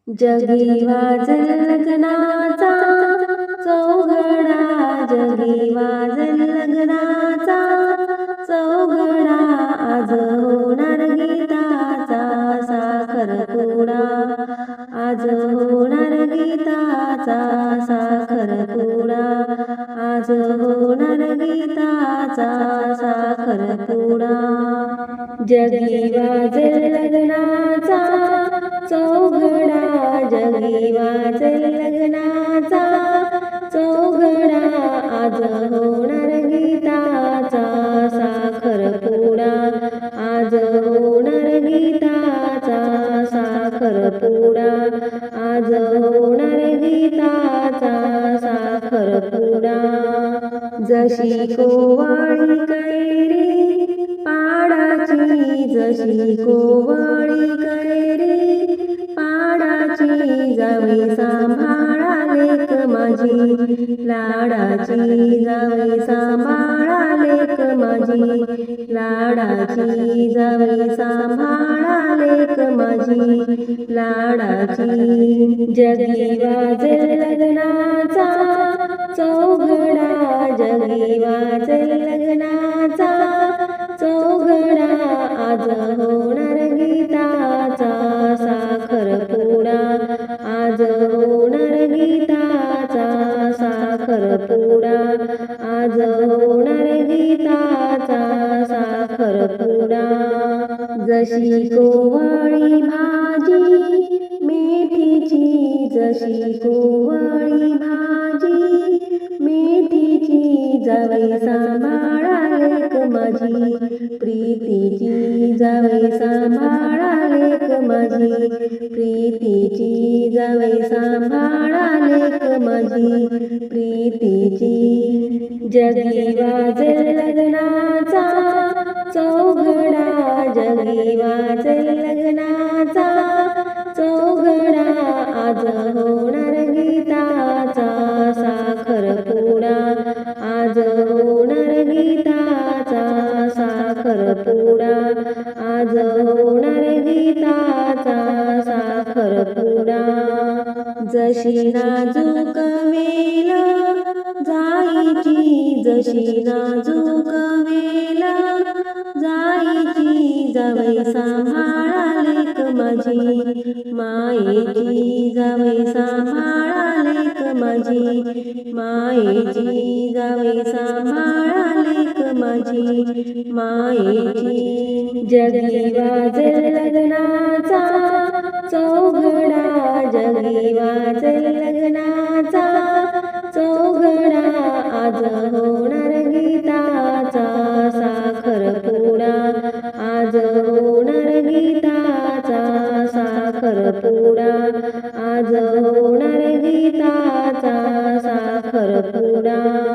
जगी वाजेल लग्नाचा चौघडा, जगी वाजेल लग्नाचा चौघडा, आज होणार गीताचा साखरपुडा, आज होणार गीताचा साखरपुडा, आज होणार गीताचा साखरपुडा. जगी वाजेल लग्नाचा चौघडा, जगी वाजेल लग्नाचा चौघडा, आज होणार गीताचा साखरपुडा, आज होणार गीताचा साखरपुडा, आज होणार गीताचा साखरपुडा. जशी कोवळी कैरी पाडाची, जशी कोवळी कैरी पाडाची, जावे सांभाळा लेक माझी लाडाची, जावे सांभाळा लेक माझी लाडाची, जावे सांभाळा लेक माझी लाडाची. जगी वाजेल लग्नाचा चौघडा, जगी वाजेल लग्नाचा चौघडा, आज होणार गीताचा साखरपुडा, आज होणार गीताचा साखरपुडा, आज होणार गीताचा साखरपुडा. जशी कोवळी भाजी मेथीची, जशी कोवळी भाजी मेथीची, जावे सांभाळा लेक माझी प्रीतीची, जावे सांभाळा लेक माझी प्रीतीची, जावे सांभाळा लेक माझी प्रीतीची. जगी वाजेल लग्नाचा चौघडा, जगी वाजेल लग्नाचा चौघडा, आज होणार गीताचा साखरपुडा, आज होणार गीताचा साखरपुडा, आज होणार गीताचा साखरपुडा. जशी नाजूक वेल जाईची, जशी नाजूक वेल जाईची, जावे सांभाळा लेक माझी मायेची, जावे सांभाळा लेक माझी मायेची, जावे सांभाळा लेक माझी मायेची. जगी वाजेल लग्नाचा चौघडा, जगी वाजेल लग्नाचा चौघडा, आज होणार गीताचा साखरपुडा, आज होणार गीताचा साखरपुडा, आज होणार गीताचा साखरपुडा.